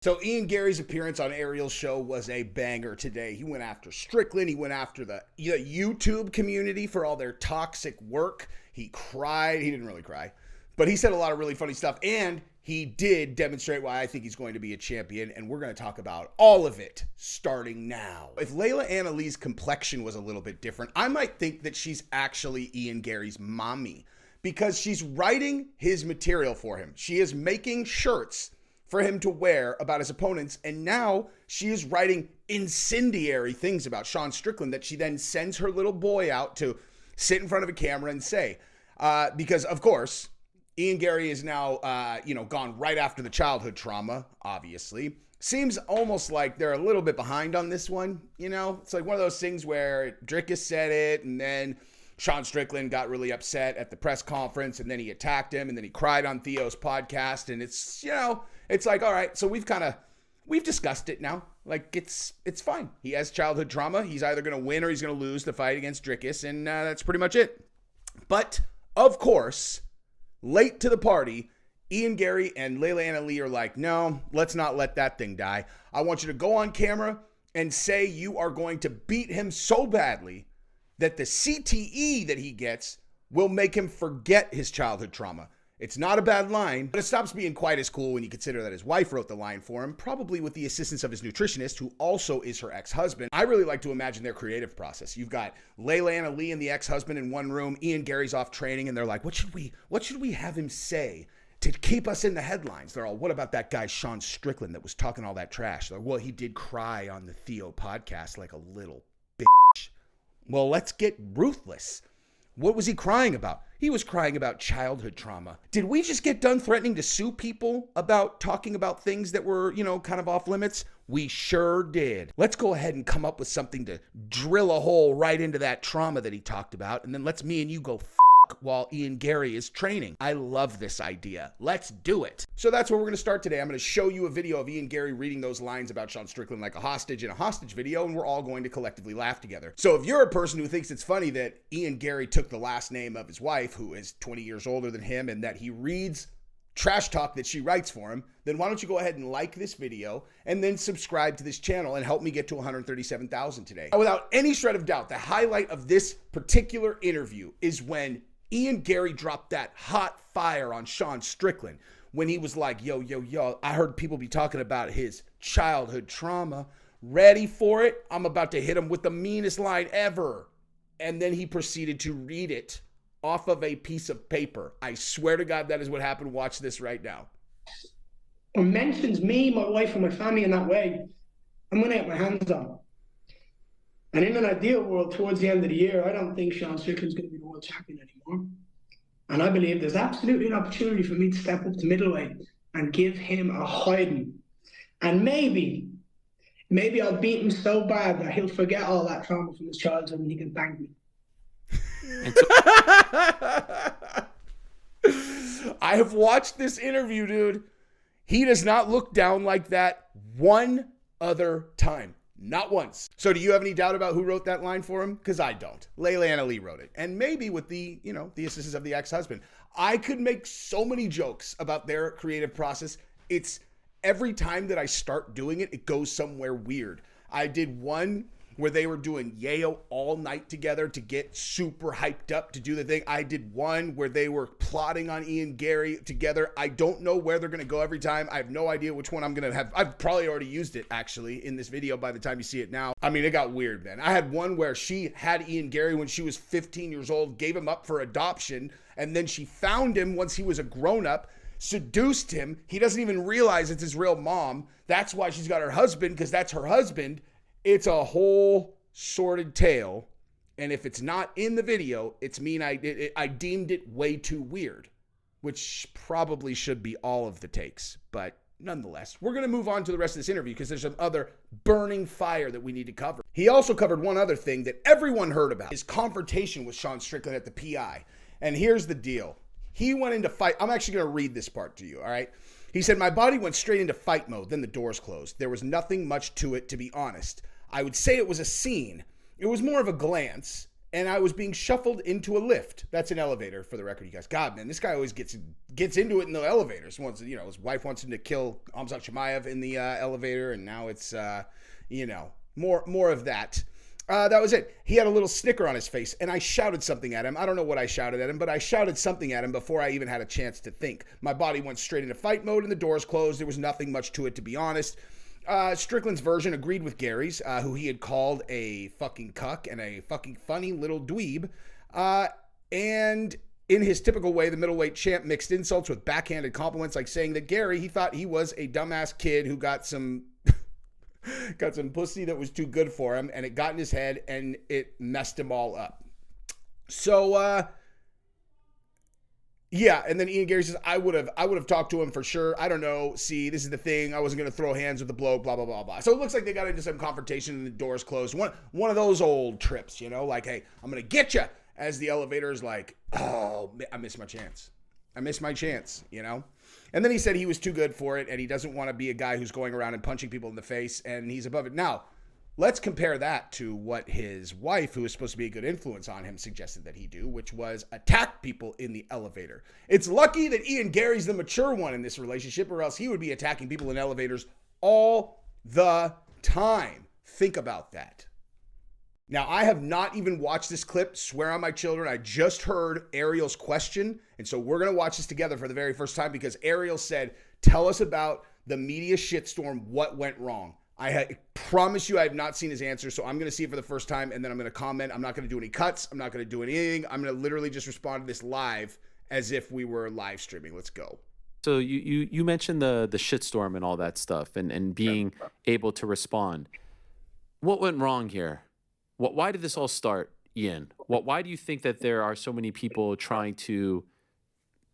So Ian Garry's appearance on Ariel's show was a banger today. He went after Strickland. He went after the YouTube community for all their toxic work. He cried. He didn't really cry, but he said a lot of really funny stuff. And he did demonstrate why I think he's going to be a champion. And we're going to talk about all of it starting now. If Layla Anna Lee's complexion was a little bit different, I might think that she's actually Ian Garry's mommy because she's writing his material for him. She is making shirts for him to wear about his opponents, and now she is writing incendiary things about Sean Strickland that she then sends her little boy out to sit in front of a camera and say. Because, of course, Ian Garry is now, gone right after the childhood trauma, obviously. Seems almost like they're a little bit behind on this one, It's like one of those things where Drickus said it, and then Sean Strickland got really upset at the press conference, and then he attacked him, and then he cried on Theo's podcast, and it's, it's like, all right, so we've discussed it now. Like, it's fine. He has childhood trauma. He's either going to win or he's going to lose the fight against Drickus, and that's pretty much it. But, of course, late to the party, Ian Garry and Layla Anna Lee are like, no, let's not let that thing die. I want you to go on camera and say you are going to beat him so badly that the CTE that he gets will make him forget his childhood trauma. It's not a bad line, but it stops being quite as cool when you consider that his wife wrote the line for him, probably with the assistance of his nutritionist, who also is her ex-husband. I really like to imagine their creative process. You've got Layla Anna Lee and the ex-husband in one room. Ian Garry's off training, and they're like, what should we have him say to keep us in the headlines? They're all, what about that guy Sean Strickland that was talking all that trash? They're like, well, he did cry on the Theo podcast like a little bitch. Well, let's get ruthless. What was he crying about? He was crying about childhood trauma. Did we just get done threatening to sue people about talking about things that were, kind of off limits? We sure did. Let's go ahead and come up with something to drill a hole right into that trauma that he talked about, and then let's me and you go while Ian Garry is training. I love this idea. Let's do it. So that's where we're going to start today. I'm going to show you a video of Ian Garry reading those lines about Sean Strickland like a hostage in a hostage video, and we're all going to collectively laugh together. So if you're a person who thinks it's funny that Ian Garry took the last name of his wife, who is 20 years older than him, and that he reads trash talk that she writes for him, then why don't you go ahead and like this video and then subscribe to this channel and help me get to 137,000 today. Without any shred of doubt, the highlight of this particular interview is when Ian Garry dropped that hot fire on Sean Strickland when he was like, yo, I heard people be talking about his childhood trauma. Ready for it? I'm about to hit him with the meanest line ever. And then he proceeded to read it off of a piece of paper. I swear to God, that is what happened. Watch this right now. Or mentions me, my wife, and my family in that way, I'm going to get my hands on. And in an ideal world, towards the end of the year, I don't think Sean Strickland's going to be the world champion anymore. And I believe there's absolutely an opportunity for me to step up to middleweight and give him a hiding. And maybe I'll beat him so bad that he'll forget all that trauma from his childhood and he can thank me. I have watched this interview, dude. He does not look down like that one other time. Not once. So do you have any doubt about who wrote that line for him? Because I don't. Layla Anna Lee wrote it. And maybe with the assistance of the ex-husband. I could make so many jokes about their creative process. It's every time that I start doing it, it goes somewhere weird. I did one where they were doing yayo all night together to get super hyped up to do the thing. I did one where they were plotting on Ian Garry together. I don't know where they're going to go every time. I have no idea which one I'm going to have. I've probably already used it, actually, in this video by the time you see it now. I mean, it got weird, man. I had one where she had Ian Garry when she was 15 years old, gave him up for adoption, and then she found him once he was a grown-up, seduced him. He doesn't even realize it's his real mom. That's why she's got her husband, because that's her husband. It's a whole sordid tale, and if it's not in the video, it's mean I deemed it way too weird, which probably should be all of the takes, but nonetheless, we're going to move on to the rest of this interview because there's some other burning fire that we need to cover. He also covered one other thing that everyone heard about, his confrontation with Sean Strickland at the PI, and here's the deal. He went into fight. I'm actually going to read this part to you, all right? He said, my body went straight into fight mode, then the doors closed. There was nothing much to it, to be honest. I would say it was a scene. It was more of a glance, and I was being shuffled into a lift. That's an elevator, for the record, you guys. God, man, this guy always gets into it in the elevators. Once, his wife wants him to kill Hamzat Chimaev in the elevator, and now it's, more of that. That was it. He had a little snicker on his face, and I shouted something at him. I don't know what I shouted at him, but I shouted something at him before I even had a chance to think. My body went straight into fight mode, and the doors closed. There was nothing much to it, to be honest. Strickland's version agreed with Garry's, who he had called a fucking cuck and a fucking funny little dweeb. And in his typical way, the middleweight champ mixed insults with backhanded compliments, like saying that Garry, he thought he was a dumbass kid who got some pussy that was too good for him, and it got in his head, and it messed him all up. So, yeah, and then Ian Garry says, I would have talked to him for sure. I don't know. See, this is the thing. I wasn't going to throw hands with the bloke, blah, blah, blah, blah. So it looks like they got into some confrontation and the doors closed. One of those old trips, like, hey, I'm going to get you, as the elevator's like, oh, I missed my chance. And then he said he was too good for it, and he doesn't want to be a guy who's going around and punching people in the face, and he's above it. Now, let's compare that to what his wife, who is supposed to be a good influence on him, suggested that he do, which was attack people in the elevator. It's lucky that Ian Garry's the mature one in this relationship, or else he would be attacking people in elevators all the time. Think about that. Now, I have not even watched this clip, swear on my children. I just heard Ariel's question, and so we're going to watch this together for the very first time because Ariel said, tell us about the media shitstorm, what went wrong. I promise you I have not seen his answer, so I'm going to see it for the first time, and then I'm going to comment. I'm not going to do any cuts. I'm not going to do anything. I'm going to literally just respond to this live as if we were live streaming. Let's go. So you mentioned the shitstorm and all that stuff and being able to respond. What went wrong here? Why did this all start, Ian? Why do you think that there are so many people trying to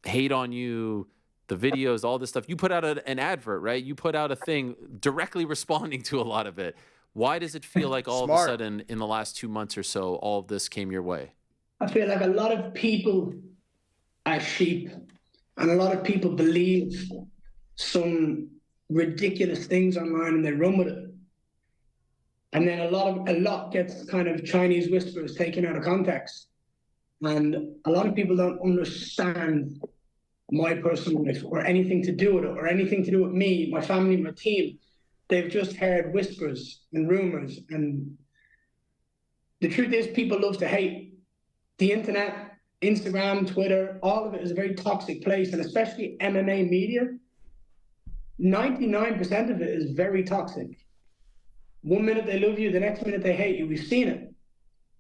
hate on you, the videos, all this stuff? You put out an advert, right? You put out a thing directly responding to a lot of it. Why does it feel like all of a sudden in the last 2 months or so, all of this came your way? I feel like a lot of people are sheep, and a lot of people believe some ridiculous things online and they run with it. And then a lot gets kind of Chinese whispers taken out of context. And a lot of people don't understand my personal life or anything to do with it or anything to do with me, my family, my team. They've just heard whispers and rumors. And the truth is, people love to hate. The internet, Instagram, Twitter, all of it is a very toxic place. And especially MMA media, 99% of it is very toxic. 1 minute they love you, the next minute they hate you. We've seen it.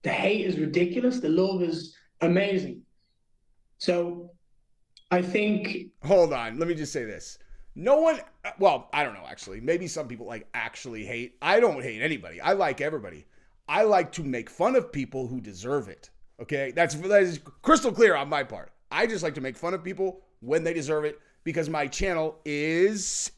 The hate is ridiculous. The love is amazing. So I think... Hold on. Let me just say this. No one... Well, I don't know, actually. Maybe some people actually hate. I don't hate anybody. I like everybody. I like to make fun of people who deserve it. Okay? That is crystal clear on my part. I just like to make fun of people when they deserve it. Because my channel is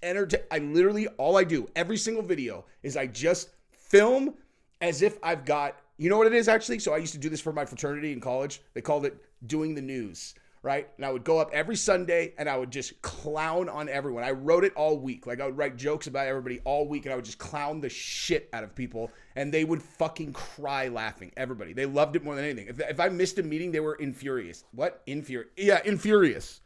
all I do, every single video, is I just film as if I've got, you know what it is actually? So I used to do this for my fraternity in college. They called it doing the news, right? And I would go up every Sunday and I would just clown on everyone. I wrote it all week. I would write jokes about everybody all week and I would just clown the shit out of people and they would fucking cry laughing. Everybody. They loved it more than anything. If I missed a meeting, they were infurious. What? Yeah, infurious.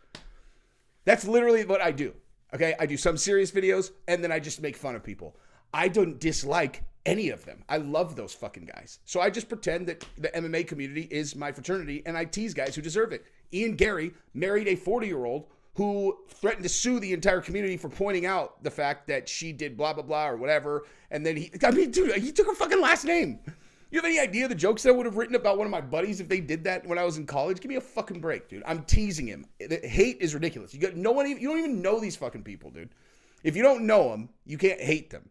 That's literally what I do, okay? I do some serious videos, and then I just make fun of people. I don't dislike any of them. I love those fucking guys. So I just pretend that the MMA community is my fraternity, and I tease guys who deserve it. Ian Garry married a 40-year-old who threatened to sue the entire community for pointing out the fact that she did blah, blah, blah, or whatever. And then dude, he took her fucking last name. You have any idea the jokes that I would have written about one of my buddies if they did that when I was in college? Give me a fucking break, dude. I'm teasing him. The hate is ridiculous. You don't even know these fucking people, dude. If you don't know them, you can't hate them.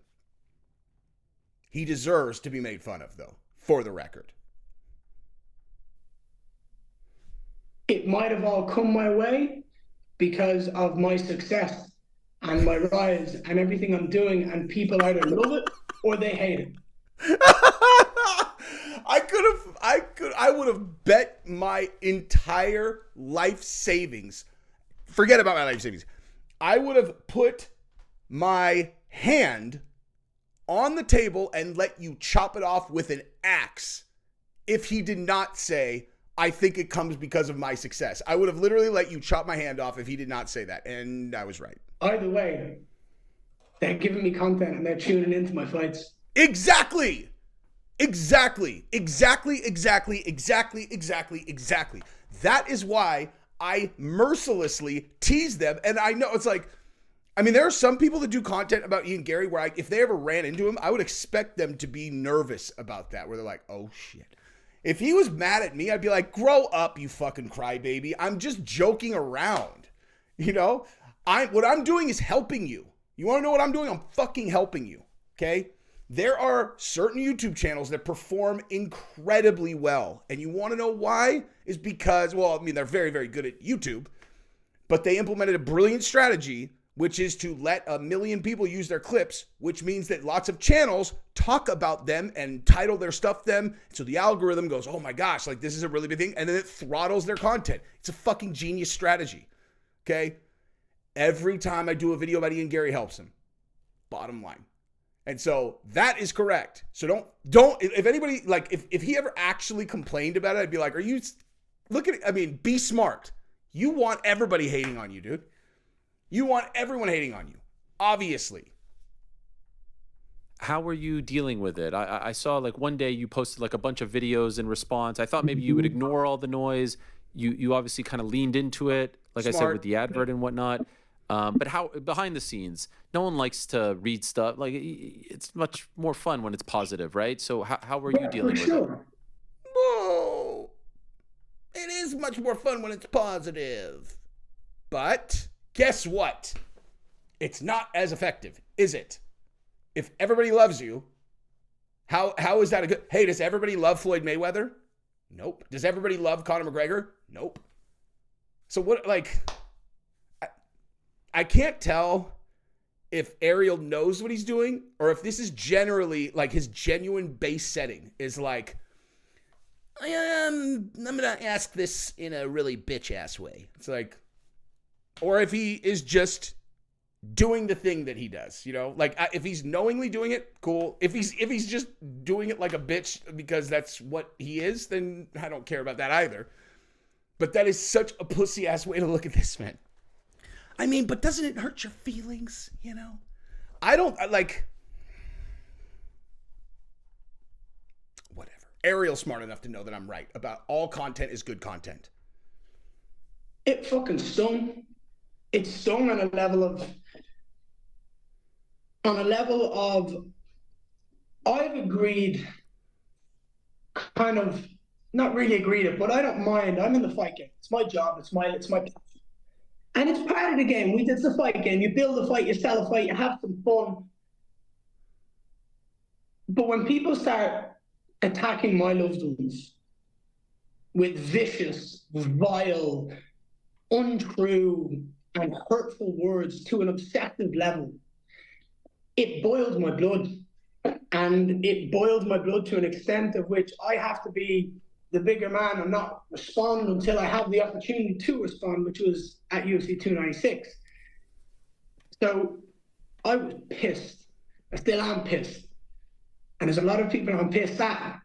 He deserves to be made fun of, though, for the record. It might have all come my way because of my success and my rise and everything I'm doing, and people either love it or they hate it. I would have bet my entire life savings. Forget about my life savings. I would have put my hand on the table and let you chop it off with an axe if he did not say, I think it comes because of my success. I would have literally let you chop my hand off if he did not say that. And I was right. Either way, they're giving me content and they're tuning into my fights. Exactly. That is why I mercilessly tease them. And I know it's like, I mean, there are some people that do content about Ian Garry where if they ever ran into him, I would expect them to be nervous about that, where they're like, oh shit. If he was mad at me, I'd be like, grow up, you fucking crybaby. I'm just joking around. You know, what I'm doing is helping you. You want to know what I'm doing? I'm fucking helping you. Okay. There are certain YouTube channels that perform incredibly well. And you want to know why? Is because, well, I mean, they're very, very good at YouTube, but they implemented a brilliant strategy, which is to let 1 million people use their clips, which means that lots of channels talk about them and title their stuff them. So the algorithm goes, oh my gosh, like this is a really big thing. And then it throttles their content. It's a fucking genius strategy. Okay. Every time I do a video about Ian Garry helps him. Bottom line. And so that is correct. So don't, if anybody, like, if he ever actually complained about it, I'd be like, are you, look at it. I mean, be smart. You want everybody hating on you, dude. You want everyone hating on you, obviously. How were you dealing with it? I saw like one day you posted like a bunch of videos in response. I thought maybe you would ignore all the noise. You obviously kind of leaned into it, like Smart. I said, with the advert and whatnot. But how behind the scenes, no one likes to read stuff. Like it's much more fun when it's positive, right? So how were you dealing with it? Whoa. It is much more fun when it's positive. But guess what? It's not as effective, is it? If everybody loves you, how is that a good... Hey, does everybody love Floyd Mayweather? Nope. Does everybody love Conor McGregor? Nope. So what, like... I can't tell if Ariel knows what he's doing or if this is generally like his genuine base setting is like, I'm going to ask this in a really bitch ass way. It's like, or if he is just doing the thing that he does, you know, like if he's knowingly doing it, cool. If he's just doing it like a bitch because that's what he is, then I don't care about that either. But that is such a pussy ass way to look at this, man. I mean, but doesn't it hurt your feelings, you know? Whatever. Ariel's smart enough to know that I'm right about all content is good content. It fucking stung. It stung on a level of I've agreed, kind of, not really agreed it, but I don't mind. I'm in the fight game. It's my job. It's my and it's part of the game. It's a fight game. You build a fight, you sell a fight, you have some fun. But when people start attacking my loved ones with vicious, vile, untrue, and hurtful words to an obsessive level, it boiled my blood. And it boiled my blood to an extent of which I have to be the bigger man and not respond until I have the opportunity to respond, which was at UFC 296. So I was pissed. I still am pissed. And there's a lot of people I'm pissed at.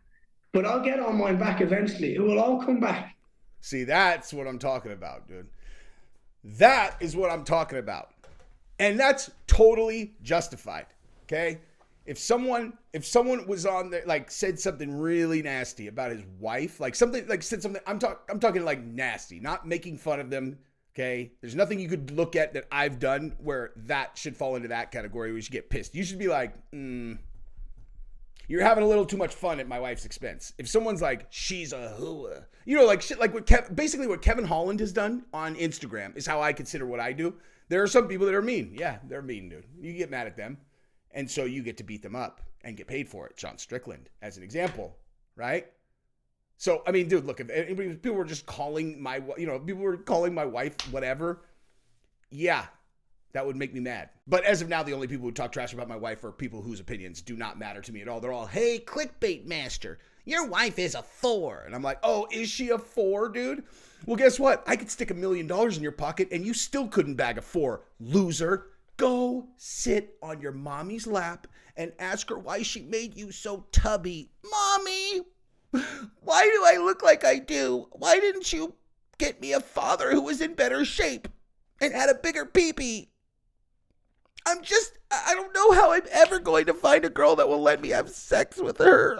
But I'll get on mine back eventually. It will all come back. See, that's what I'm talking about, dude. That is what I'm talking about. And that's totally justified, okay? If someone was on there, like said something really nasty about his wife, like something, like said something, I'm talking like nasty, not making fun of them. Okay. There's nothing you could look at that I've done where that should fall into that category. We should get pissed. You should be like, you're having a little too much fun at my wife's expense. If someone's like, she's a hooah, you know, like shit, like basically what Kevin Holland has done on Instagram is how I consider what I do. There are some people that are mean. Yeah, they're mean, dude. You get mad at them. And so you get to beat them up and get paid for it. Sean Strickland, as an example, right? So, I mean, dude, look, if people were just calling people were calling my wife whatever, yeah, that would make me mad. But as of now, the only people who talk trash about my wife are people whose opinions do not matter to me at all. They're all, hey, clickbait master, your wife is a 4. And I'm like, oh, is she a 4, dude? Well, guess what? I could stick $1 million in your pocket and you still couldn't bag a 4, loser. Go sit on your mommy's lap and ask her why she made you so tubby. Mommy, Why do I look like I do? Why didn't you get me a father who was in better shape and had a bigger peepee? I don't know how I'm ever going to find a girl that will let me have sex with her.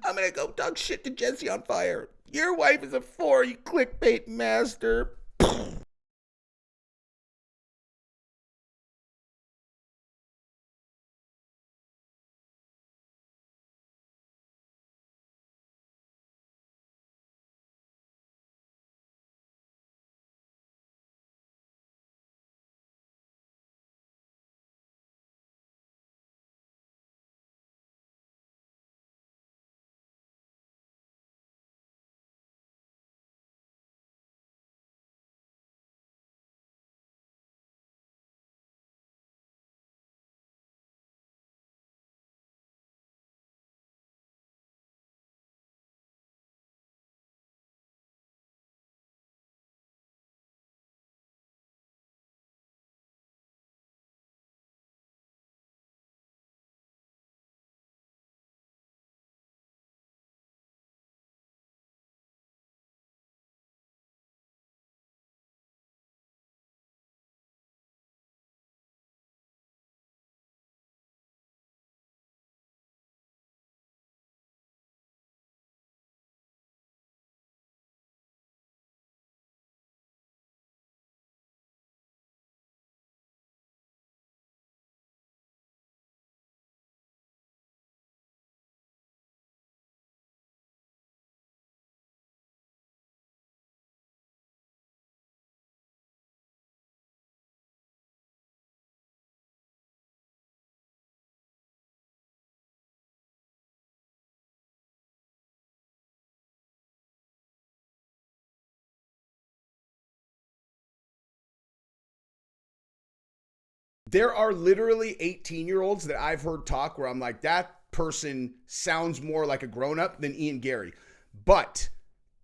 I'm going to go talk shit to Jesse on Fire. Your wife is a 4, you clickbait master. There are literally 18-year-olds that I've heard talk where I'm like, that person sounds more like a grown-up than Ian Garry. But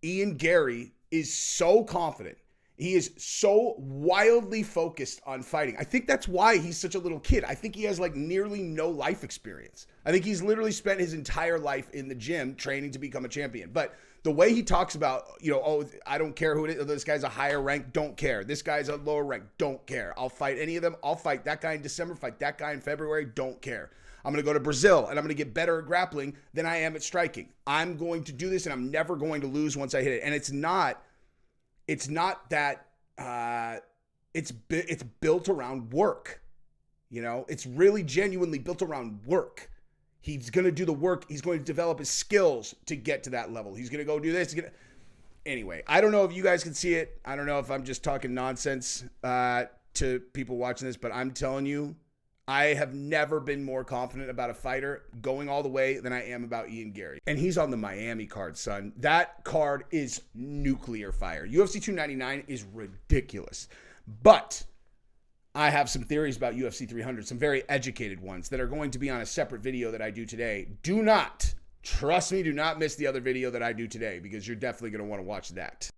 Ian Garry is so confident. He is so wildly focused on fighting. I think that's why he's such a little kid. I think he has like nearly no life experience. I think he's literally spent his entire life in the gym training to become a champion. But the way he talks about, oh, I don't care who it is. This guy's a higher rank, don't care. This guy's a lower rank, don't care. I'll fight any of them. I'll fight that guy in December, fight that guy in February, don't care. I'm going to go to Brazil and I'm going to get better at grappling than I am at striking. I'm going to do this and I'm never going to lose once I hit it. And it's not that it's built around work. It's really genuinely built around work. He's going to do the work. He's going to develop his skills to get to that level. He's going to go do this. Anyway, I don't know if you guys can see it. I don't know if I'm just talking nonsense to people watching this, but I'm telling you, I have never been more confident about a fighter going all the way than I am about Ian Garry. And he's on the Miami card, son. That card is nuclear fire. UFC 299 is ridiculous. But I have some theories about UFC 300, some very educated ones that are going to be on a separate video that I do today. Trust me, do not miss the other video that I do today because you're definitely going to want to watch that.